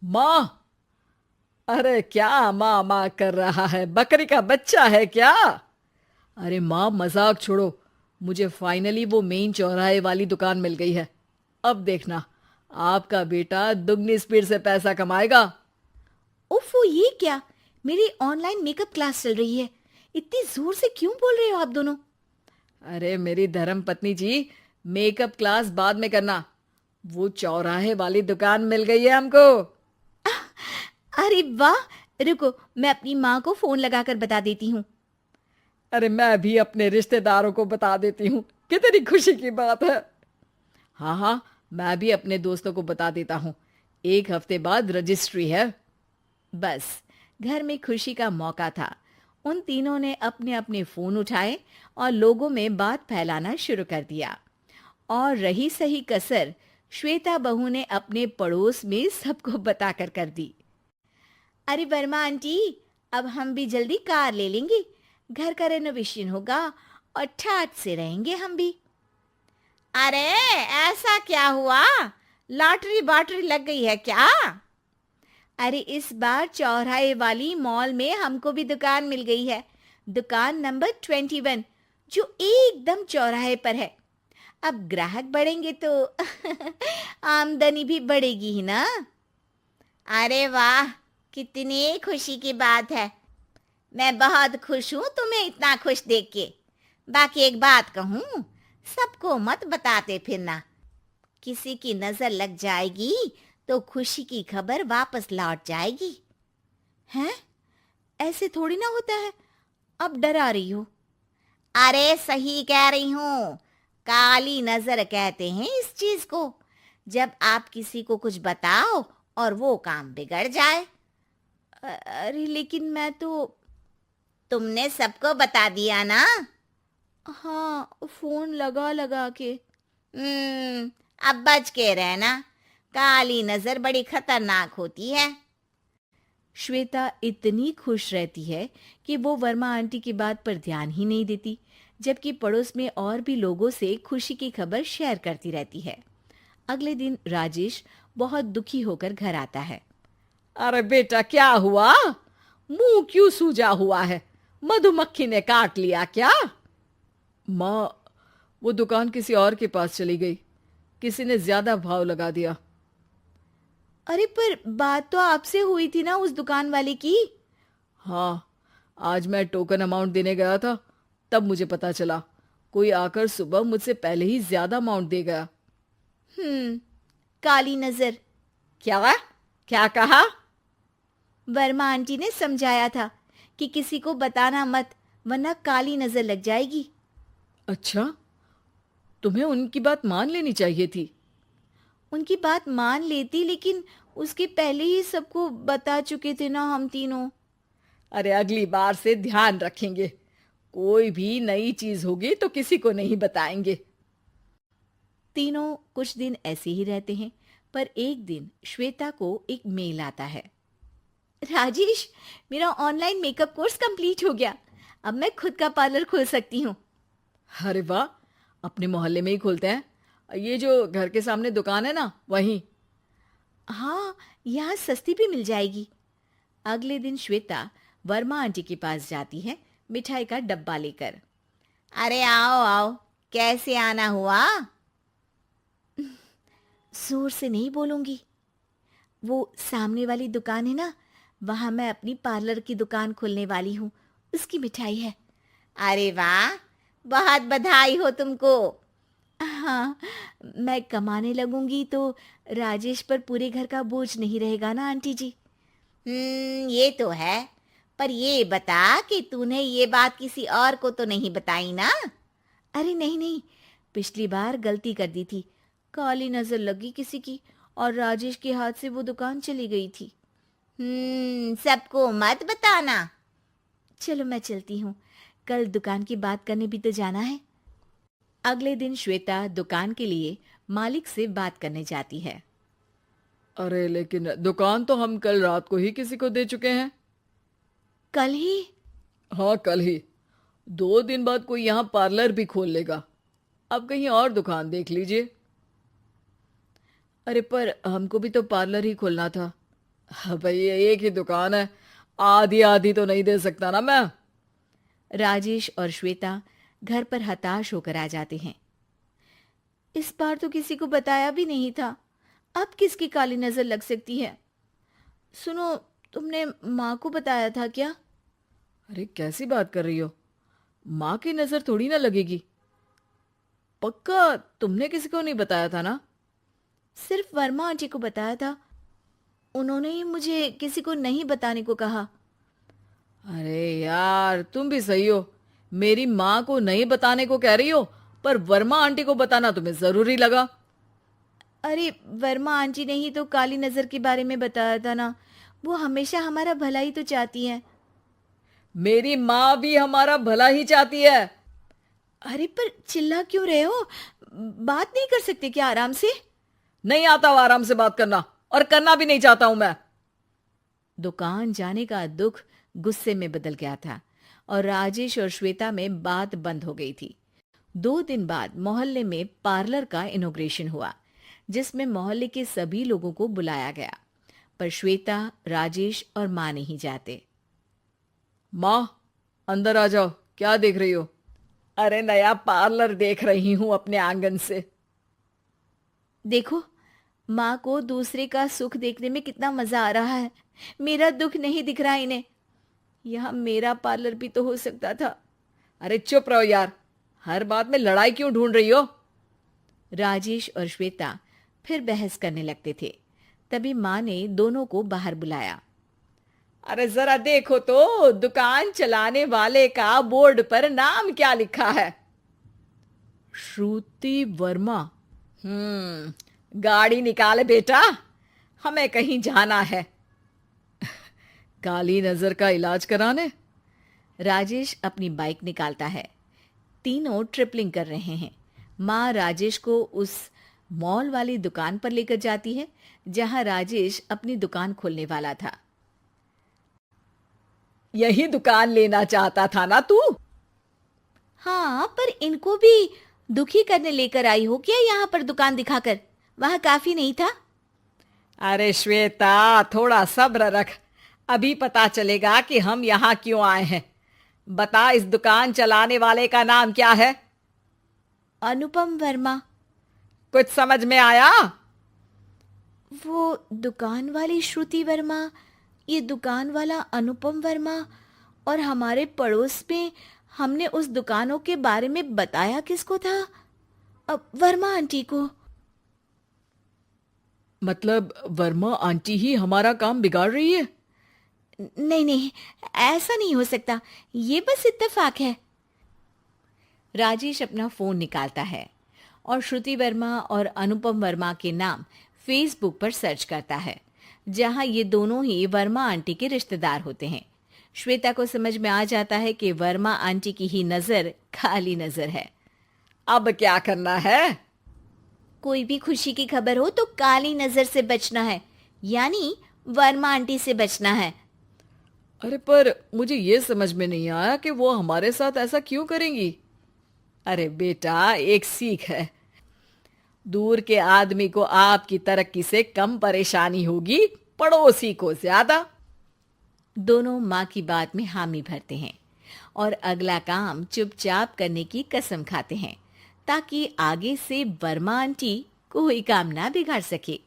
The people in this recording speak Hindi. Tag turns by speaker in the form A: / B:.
A: माँ। अरे क्या माँ माँ कर रहा है, बकरी का बच्चा है क्या? अरे माँ मजाक छोड़ो, मुझे फाइनली वो मेन चौराहे वाली दुकान मिल गई है। अब देखना, आपका बेटा दुगनी स्पीड से पैसा कमाएगा।
B: उफ़, ये क्या? मेरी ऑनलाइन मेकअप क्लास चल रही है। इतनी जोर से क्यों बोल रहे हो आप दोनों?
A: अरे मेरी धर्म पत्नी जी, मेकअप क्लास बाद में करना। वो चौराहे वाली दुकान मिल गई है हमको।
B: अरे वाह! रुको, मैं अपनी माँ को फोन लगाकर बता देती हूँ।
A: अरे मैं भी अपने रिश्तेदारों को बता देती हूँ, कितनी खुशी की बात है। हाँ हाँ, मैं भी अपने दोस्तों को बता देता हूँ। 1 हफ्ते बाद रजिस्ट्री है।
B: बस, घर में खुशी का मौका था। उन तीनों ने अपने अपने फोन उठाए और लोगों में बात फैलाना शुरू कर दिया। और रही सही कसर, श्वेता बहू ने अपने पड़ोस में सबको बताकर कर दी। अरे वर्मा आंटी, अब हम भी जल्दी कार ले लेंगे। घर का रेनोवेशन होगा और ठाट से रहेंगे हम भी। अरे, ऐसा क्या हुआ? लॉटरी बाटरी लग गई है क्या? अरे, इस बार चौराहे वाली मॉल में हमको भी दुकान मिल गई है। दुकान नंबर 21, जो एकदम चौराहे पर है। अब ग्राहक बढ़ेंगे तो आमदनी भी बढ़ेगी ही ना। अरे वाह, कितनी खुशी की बात है। मैं बहुत खुश हूँ तुम्हें इतना खुश देख के। बाकी एक बात कहूँ, सबको मत बताते फिरना। किसी की नजर लग जाएगी तो खुशी की खबर वापस लौट जाएगी। हैं? ऐसे थोड़ी ना होता है। अब डरा रही हो। अरे सही कह रही हूँ। काली नजर कहते हैं इस चीज को, जब आप किसी को कुछ बताओ और वो काम बिगड़ जाए। अरे लेकिन मैं तो। तुमने सबको बता दिया ना? हाँ, फोन लगा लगा के। अब बच के रहना। काली नजर बड़ी खतरनाक होती है। श्वेता इतनी खुश रहती है कि वो वर्मा आंटी की बात पर ध्यान ही नहीं देती, जबकि पड़ोस में और भी लोगों से खुशी की खबर शेयर करती रहती है। अगले दिन राजेश बहुत दुखी होकर घर आता है।
A: अरे बेटा क्या हुआ? मुंह क्यों सूजा हुआ है? मधुमक्खी ने काट लिया क्या? माँ, वो दुकान किसी और के पास चली गई। किसी ने ज्यादा भाव लगा दिया।
B: अरे पर बात तो आपसे हुई थी ना उस दुकान वाले की।
A: हाँ, आज मैं टोकन अमाउंट देने गया था, तब मुझे पता चला। कोई आकर सुबह मुझसे पहले ही ज्यादा अमाउंट दे गया।
B: हम्म, काली नजर।
A: क्या? क्या कहा?
B: वर्मा आंटी ने समझाया था कि किसी को बताना मत, वरना काली नजर लग जाएगी।
A: अच्छा, तुम्हें उनकी बात मान लेनी चाहिए थी।
B: उनकी बात मान लेती, लेकिन उसके पहले ही सबको बता चुके थे ना हम तीनों।
A: अरे अगली बार से ध्यान रखेंगे। कोई भी नई चीज होगी तो किसी को नहीं बताएंगे।
B: तीनों कुछ दिन ऐसे ही रहते हैं, पर एक दिन श्वेता को एक मेल आता है। राजेश, मेरा ऑनलाइन मेकअप कोर्स कंप्लीट हो गया। अब मैं खुद का पार्लर खोल सकती हूँ।
A: अरे वाह, अपने मोहल्ले में ही खोलते हैं। ये जो घर के सामने दुकान है ना, वहीं।
B: हाँ, यहाँ सस्ती भी मिल जाएगी। अगले दिन श्वेता वर्मा आंटी के पास जाती है, मिठाई का डब्बा लेकर। अरे आओ आओ, कैसे आना हुआ? जोर से नहीं बोलूंगी। वो सामने वाली दुकान है ना, वहां मैं अपनी पार्लर की दुकान खोलने वाली हूँ। उसकी मिठाई है। अरे वाह, बहुत बधाई हो तुमको। हाँ, मैं कमाने लगूंगी तो राजेश पर पूरे घर का बोझ नहीं रहेगा ना आंटी जी। ये तो है। पर ये बता कि तूने ये बात किसी और को तो नहीं बताई ना? अरे नहीं नहीं, पिछली बार गलती कर दी थी। काली नजर लगी किसी की और राजेश के हाथ से वो दुकान चली गई थी। सबको मत बताना। चलो मैं चलती हूँ, कल दुकान की बात करने भी तो जाना है। अगले दिन श्वेता दुकान के लिए मालिक से बात करने जाती है।
A: अरे लेकिन दुकान तो हम कल रात को ही किसी को दे चुके हैं।
B: कल ही?
A: हाँ, कल ही। 2 दिन बाद कोई यहाँ पार्लर भी खोल लेगा। अब कहीं और दुकान देख लीजिए। अरे पर हमको भी तो पार्लर ही खोलना था। हाँ भाई, एक ही दुकान है, आधी आधी तो नहीं दे सकता ना मैं।
B: राजेश और श्वेता घर पर हताश होकर आ जाते हैं। इस बार तो किसी को बताया भी नहीं था, अब किसकी काली नजर लग सकती है। सुनो, तुमने माँ को बताया था क्या?
A: अरे कैसी बात कर रही हो, माँ की नजर थोड़ी ना लगेगी। पक्का तुमने किसी को नहीं बताया था ना?
B: सिर्फ वर्मा आंटी को बताया था, उन्होंने ही मुझे किसी को नहीं बताने को कहा।
A: अरे यार, तुम भी सही हो, मेरी माँ को नहीं बताने को कह रही हो, पर वर्मा आंटी को बताना तुम्हें जरूरी लगा।
B: अरे वर्मा आंटी ने ही तो काली नजर के बारे में बताया था ना, वो हमेशा हमारा भला ही तो चाहती हैं।
A: मेरी माँ भी हमारा भला ही चाहती है।
B: अरे पर चिल्ला क्यों रहे हो? बात नहीं कर सकते क्या आराम से?
A: नहीं आता वो आराम से बात करना, और करना भी नहीं चाहता हूं मैं।
B: दुकान जाने का दुख गुस्से में बदल गया था और राजेश और श्वेता में बात बंद हो गई थी। 2 दिन बाद मोहल्ले में पार्लर का इनॉग्रेशन हुआ, जिसमें मोहल्ले के सभी लोगों को बुलाया गया, पर श्वेता, राजेश और माँ नहीं जाते।
A: माँ, अंदर आ जाओ, क्या देख रही हो? अरे नया पार्लर देख रही हूं अपने आंगन से।
B: देखो, माँ को दूसरे का सुख देखने में कितना मजा आ रहा है, मेरा दुख नहीं दिख रहा इन्हें। यहाँ मेरा पार्लर भी तो हो सकता था।
A: अरे चुप रहो यार, हर बात में लड़ाई क्यों ढूंढ रही हो?
B: राजेश और श्वेता फिर बहस करने लगते थे। तभी माँ ने दोनों को बाहर बुलाया।
A: अरे जरा देखो तो, दुकान चलाने वाले का बोर्ड पर नाम क्या लिखा है? श्रुति वर्मा। गाड़ी निकाले बेटा, हमें कहीं जाना है। काली नजर का इलाज कराने?
B: राजेश अपनी बाइक निकालता है। तीनों ट्रिपलिंग कर रहे हैं। माँ राजेश को उस मॉल वाली दुकान पर लेकर जाती है जहां राजेश अपनी दुकान खोलने वाला था।
A: यही दुकान लेना चाहता था ना तू?
B: हाँ, पर इनको भी दुखी करने लेकर आई हो क्या यहाँ पर दुकान दिखाकर? वहां काफी नहीं था?
A: अरे श्वेता, थोड़ा सब्र रख, अभी पता चलेगा कि हम यहाँ क्यों आए हैं। बता, इस दुकान चलाने वाले का नाम क्या है?
B: अनुपम वर्मा।
A: कुछ समझ में आया?
B: वो दुकान वाली श्रुति वर्मा, ये दुकान वाला अनुपम वर्मा, और हमारे पड़ोस में हमने उस दुकानों के बारे में बताया किसको था? अब वर्मा आंटी को।
A: मतलब वर्मा आंटी ही हमारा काम बिगाड़ रही है?
B: नहीं नहीं, ऐसा नहीं हो सकता, ये बस इत्तेफाक है। राजेश अपना फोन निकालता है और श्रुति वर्मा और अनुपम वर्मा के नाम फेसबुक पर सर्च करता है, जहां ये दोनों ही वर्मा आंटी के रिश्तेदार होते हैं। श्वेता को समझ में आ जाता है कि वर्मा आंटी की ही नजर खाली नजर है।
A: अब क्या करना है?
B: कोई भी खुशी की खबर हो तो काली नजर से बचना है, यानी वर्मा आंटी से बचना है।
A: अरे पर मुझे ये समझ में नहीं आया कि वो हमारे साथ ऐसा क्यों करेंगी। अरे बेटा, एक सीख है, दूर के आदमी को आपकी तरक्की से कम परेशानी होगी, पड़ोसी को ज्यादा।
B: दोनों माँ की बात में हामी भरते हैं और अगला काम चुपचाप करने की कसम खाते हैं, ताकि आगे से वर्मा आंटी कोई काम ना बिगाड़ सके।